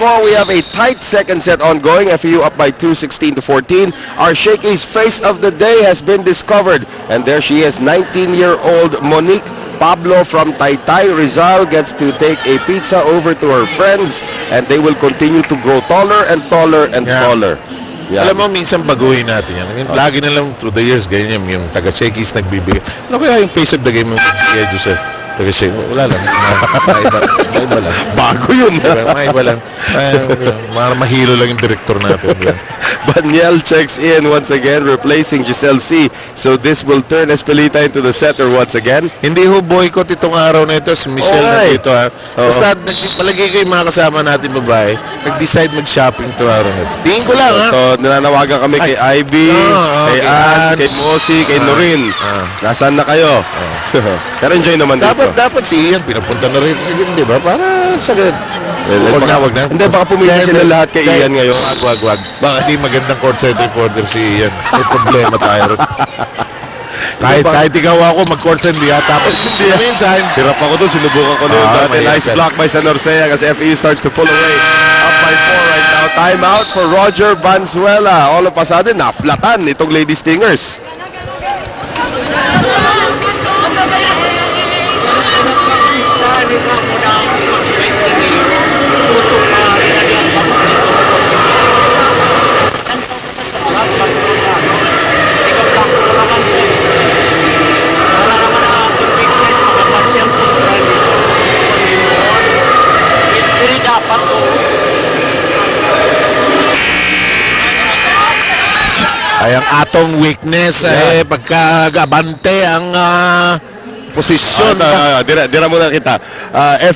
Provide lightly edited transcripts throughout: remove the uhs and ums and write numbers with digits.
score. We have a tight second set ongoing. FEU up by 2, 16-14. Our Shakey's face of the day has been discovered. And there she is, 19-year-old Monique Pablo from Taytay, Rizal, gets to take a pizza over to her friends. And they will continue to grow taller and taller and taller. Yeah. Alam mo, minsan baguhin natin yan. Lagi na lang through the years, ganyan yung taga-Shakey's nagbibigay. Ano kaya yung face of the game mo, Joseph? Taga-Shakey's, wala lang. Maiba lang. Bago yun. Maiba lang. Mahilo lang yung director natin. Banyel checks in once again, replacing Giselle C. So this will turn Espelita into the setter once again. Hindi ho boycott itong araw na ito. Si Michelle na dito, ha? Basta, palagi ko yung mga kasama natin babae, nag-decide mag-shopping itong araw na ito. Tingin ko lang, ha? So, nananawagan kami kay Ivy, kay Ann, kay Mosi, kay Norin. Nasaan na kayo? Pero enjoy naman dito. Dapat si Ian, pinapunta na rin sa di ba? Para sa wag na. Hindi, baka pumili sila lahat kay Ian ngayon. Wag. Baka di magandang courtside reporter si Ian. May problema tayo rin. Kahit ikaw ako, mag-courtside hindi tapos hindi. Minsan, hirap ako doon, sinubukan ko doon. Nice block by San Orsea as FEU starts to pull away. Up by 4 right now. Time out for Roger Banzuela. All of a sudden, naflatan itong Lady Stingers. Ay, ang atong weakness, pagkagabante ang posisyon. Dira muna kita.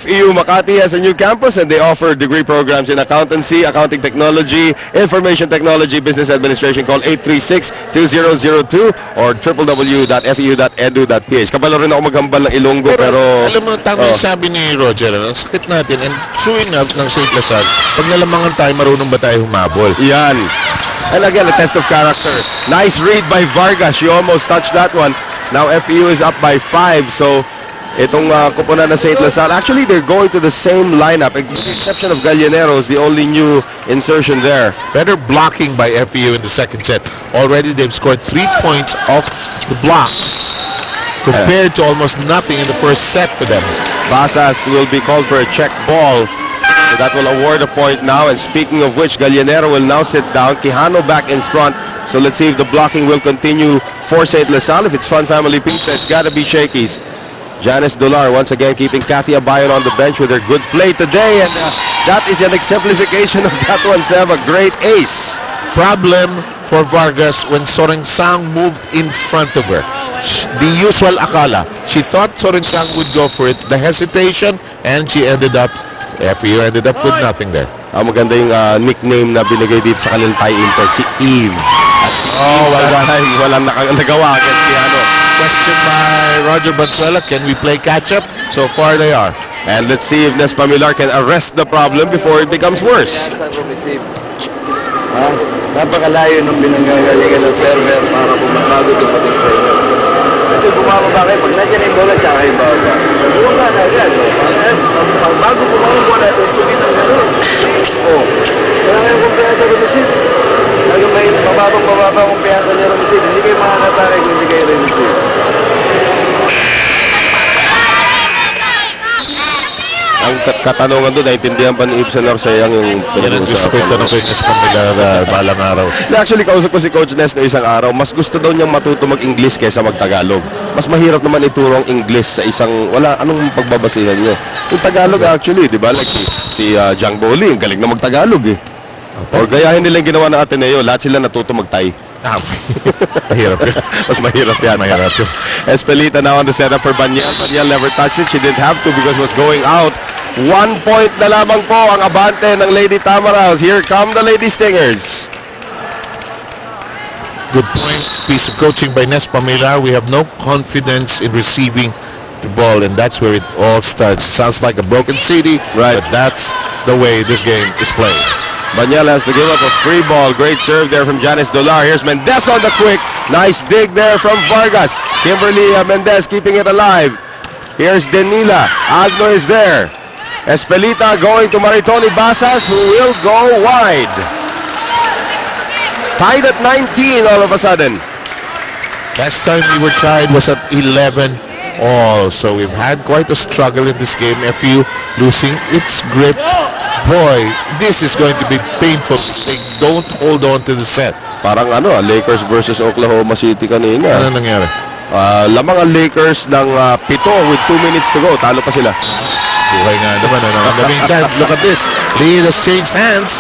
FEU Makati has a new campus and they offer degree programs in accountancy, accounting technology, information technology, business administration. Call 836-2002 or www.feu.edu.ph. Kabalo rin ako maghambal ng Ilonggo pero alam mo, tama yung sabi ni Roger, ang sakit natin and true enough ng St. Lazar, pag nalamangan tayo, marunong ba tayo humabol? Yan. And again, a test of character. Nice read by Vargas. She almost touched that one. Now FEU is up by 5. So itong kupunan na St. Lazar, actually they're going to the same lineup. With the exception of Gallineros, the only new insertion there. Better blocking by FEU in the second set. Already they've scored 3 points off the block compared to almost nothing in the first set for them. Basas will be called for a check ball. So that will award a point now. And speaking of which, Gallinero will now sit down. Quijano back in front. So let's see if the blocking will continue for St. Lazal. If it's Fun Family Pizza, it's got to be Shakey's. Janice Dolar once again keeping Kathy Abayon on the bench with her good play today. And that is an exemplification of that one, Sev. A great ace. Problem for Vargas when Sorengsang moved in front of her. The usual akala. She thought Sorengsang would go for it. The hesitation, and she ended up FEU ended up with nothing there. Maganda yung nickname na binigay dito sa kanilang tie import, si Eve. Walang nagawa against Quijano. Question by Roger Banzuela, can we play catch-up? So far they are. And let's see if Nes Pamilar can arrest the problem before it becomes worse. Napakalayo ng pinanggagalingan ng server para pumabago dumating sa inyo. Kasi bumababa kayo, pag nandiyan yung bola, tsaka yung baba. Buwan ka na agad. Bago bumababa bola, tugin ang gano'n. Kaya ngayong kumpiyansa ng receive. Lagi may mababang kumpiyansa niya ng receive. Hindi kayo makakatake kung hindi kayo receive. Ang katanungan doon, naintindihan pa ni Ibsen Orsayang yung pinag-usapan ko yung balang araw. Actually, kausap ko si Coach Nes na isang araw, mas gusto daw niyang matuto mag-English kaysa mag-Tagalog. Mas mahirap naman ituro ang English sa isang, wala, anong pagbabasihan niyo? Yung Tagalog actually, di ba? Like si Jang Boli, ang galing na mag-Tagalog eh. Or gayahin nila yung ginawa ng Ateneo, lahat sila natuto mag-Tay. Mahirap yun. Mas mahirap yan. Espelita now on the setup for Banyel. Banyel never touched it. She didn't have to because it was going out. 1 point na lamang po ang abante ng Lady Tamaraws. Here come the Lady Stingers. Good point. Piece of coaching by Nes Pamilar. We have no confidence in receiving the ball, and that's where it all starts. Sounds like a broken CD, right? But that's the way this game is played. Banyel has to give up a free ball. Great serve there from Janice Dolar. Here's Mendez on the quick. Nice dig there from Vargas. Kimberly Mendez keeping it alive. Here's Denila. Agno is there. Espelita going to Maritoni Basas, who will go wide. Tied at 19 all of a sudden. Last time we were tied was at 11 all. So we've had quite a struggle in this game. FEU losing its grip. Boy, this is going to be painful if they don't hold on to the set. Parang Lakers versus Oklahoma City kanina. Ano nangyari? Lamang ang Lakers ng 7 with 2 minutes to go. Talo pa sila. Buhay nga naman. In the meantime, look at this. Lead has changed hands.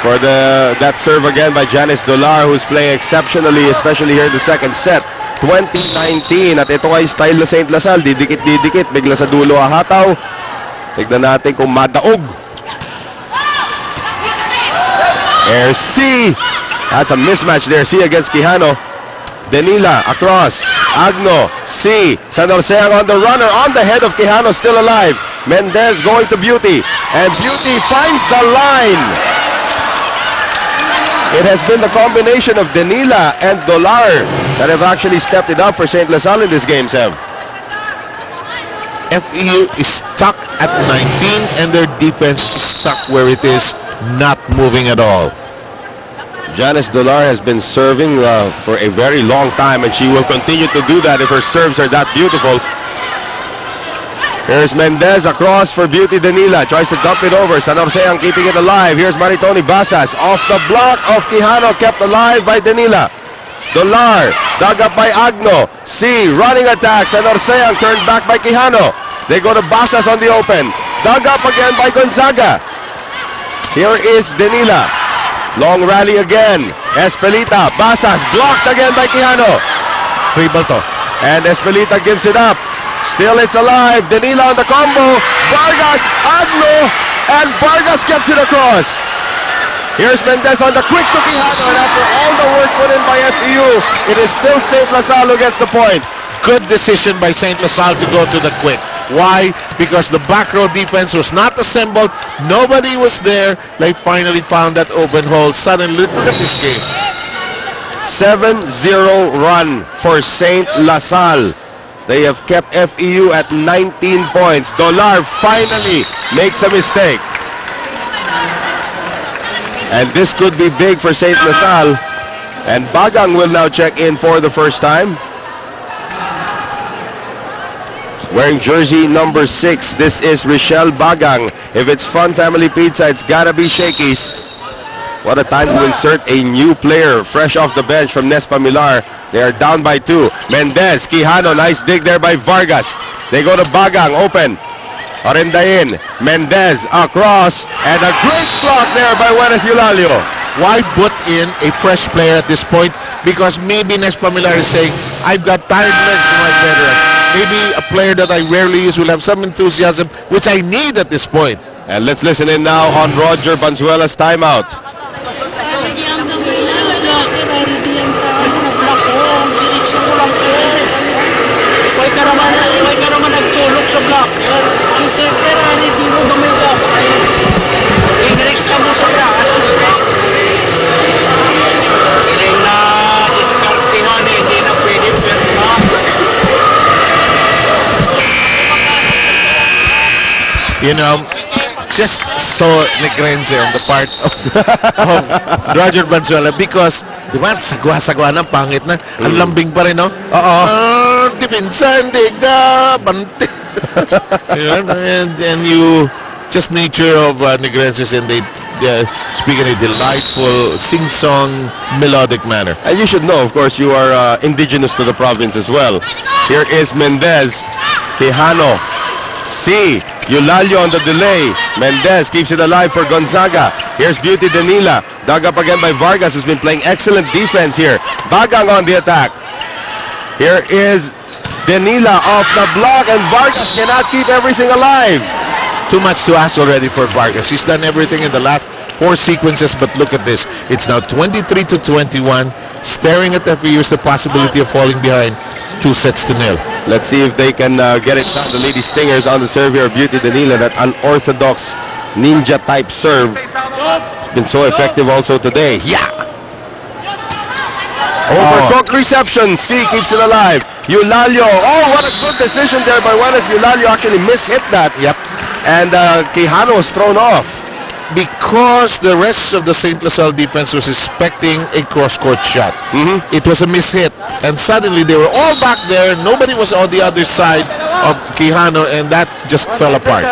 For that serve again by Janice Dolar, who's playing exceptionally, especially here in the second set. 2019. At ito ay style na St. Lasal. Didikit, bigla sa dulo hahataw. Tignan natin kung madaog. Air C. That's a mismatch there. C against Quijano. Denila across. Agno. C. San Joseang on the runner. On the head of Quijano, still alive. Mendez going to Beauty. And Beauty finds the line. It has been the combination of Denila and Dolar that have actually stepped it up for St. Lasal in this game, Sev. FEU is stuck at 19 and their defense is stuck where it is, not moving at all. Janice Dolar has been serving for a very long time, and she will continue to do that if her serves are that beautiful. Here's Mendez across for Beauty Denila. Tries to dump it over. San Joseang keeping it alive. Here's Maritoni Basas. Off the block of Quijano. Kept alive by Denila. Dolar. Dug up by Agno. C. Running attack. San Joseang turned back by Quijano. They go to Basas on the open. Dug up again by Gonzaga. Here is Denila. Long rally again. Espelita. Basas. Blocked again by Quijano. Ribalto. And Espelita gives it up. Still it's alive. Denila on the combo. Vargas, Agno, and Vargas gets it across. Here's Mendez on the quick to Quijano, and after all the work put in by FEU, it is still St. Lasal who gets the point. Good decision by St. Lasal to go to the quick. Why? Because the back row defense was not assembled. Nobody was there. They finally found that open hole. Suddenly, look at this game. 7-0 run for St. Lasal. They have kept FEU at 19 points. Dolar finally makes a mistake. And this could be big for St. Lasal. And Bagang will now check in for the first time. Wearing jersey number 6, this is Richelle Bagang. If it's Fun Family Pizza, it's gotta be Shakey's. What a time to insert a new player fresh off the bench from Nespa Millar. They are down by 2. Mendez, Quijano, nice dig there by Vargas. They go to Bagang, open. Orendain, Mendez across, and a great block there by Juarez Eulalio. Why put in a fresh player at this point? Because maybe Nespa Millar is saying, I've got tired legs for my veteran. Maybe a player that I rarely use will have some enthusiasm, which I need at this point. And let's listen in now on Roger Banzuela's timeout. You know, just so negrense on the part of Roger Banzuela because, di ba, sagwa-sagwa ng pangit na, ang lambing pa rin, no? Oo. Dipinsan, diga, bante. And you, just nature of negrenses, and they speak in a delightful, sing-song, melodic manner. And you should know, of course, you are indigenous to the province as well. Here is Mendez, Quijano, C. Eulalio on the delay. Mendez keeps it alive for Gonzaga. Here's Beauty Denila. Dug up again by Vargas, who's been playing excellent defense here. Bagang on the attack. Here is Denila off the block, and Vargas cannot keep everything alive. Too much to ask already for Vargas. He's done everything in the last 4 sequences, but look at this. It's now 23-21. Staring at FEU is the possibility of falling behind 2-0. Let's see if they can get it done. The Lady Stingers on the serve here. Beauty Denila, that unorthodox ninja-type serve. It's been so effective also today. Yeah! Overcooked reception. C keeps it alive. Eulalio. Oh, what a good decision there by Juarez Eulalio. Actually mishit that. Yep. and Quijano was thrown off. Because the rest of the St. LaSalle defense was expecting a cross-court shot. It was a miss-hit. And suddenly they were all back there. Nobody was on the other side of Quijano, and that just fell apart.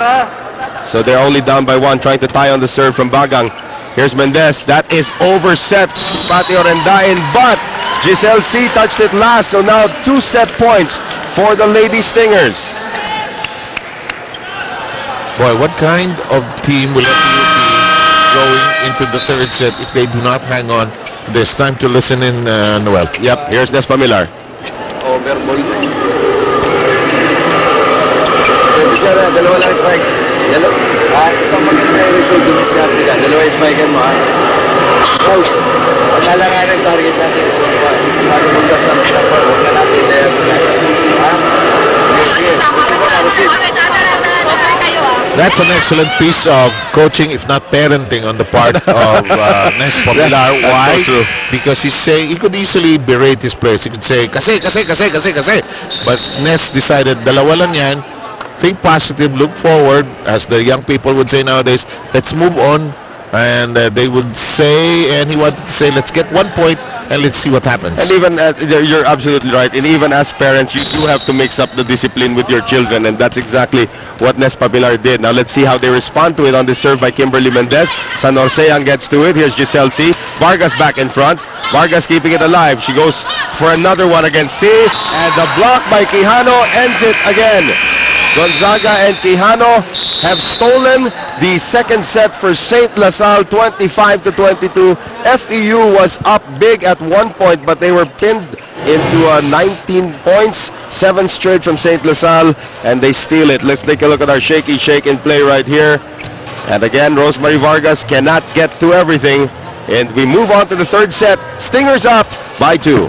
So they're only down by 1, trying to tie on the serve from Bagang. Here's Mendez. That is overset. Pati Orendain, but Giselle C. touched it last. So now 2 set points for the Lady Stingers. Boy, what kind of team will FEU be going into the third set if they do not hang on? There's time to listen in, Noel. Yep, here's Nespa Millar. Overball na. Sir, dalawa lang spike. Isang maganda yung result dun sa Africa. Dalawa yung spike mo, ha? Coach, pagkalangan ng target natin is 1-1. Bago magsasabi na pa, huwag na natin na yan. Ha? That's an excellent piece of coaching, if not parenting, on the part of Nespa Millar. Why? So because he could easily berate his players. He could say, kasi. But Nes decided, dalawa lang yan. Think positive, look forward, as the young people would say nowadays. Let's move on. And they would say, and he wanted to say, let's get 1 point and let's see what happens. And even, you're absolutely right, and even as parents, you do have to mix up the discipline with your children, and that's exactly what Nespa Millar did. Now let's see how they respond to it on the serve by Kimberly Mendez. San Orseang gets to it. Here's Giselle C. Vargas back in front. Vargas keeping it alive. She goes for another one against C, and the block by Quijano ends it again. Gonzaga and Quijano have stolen the second set for St. LaSalle, 25-22. FEU was up big at 1 point, but they were pinned into 19 points, 7 straight from St. LaSalle, and they steal it. Let's take a look at our shaky shake and play right here. And again, Rosemary Vargas cannot get to everything. And we move on to the third set. Stingers up by 2.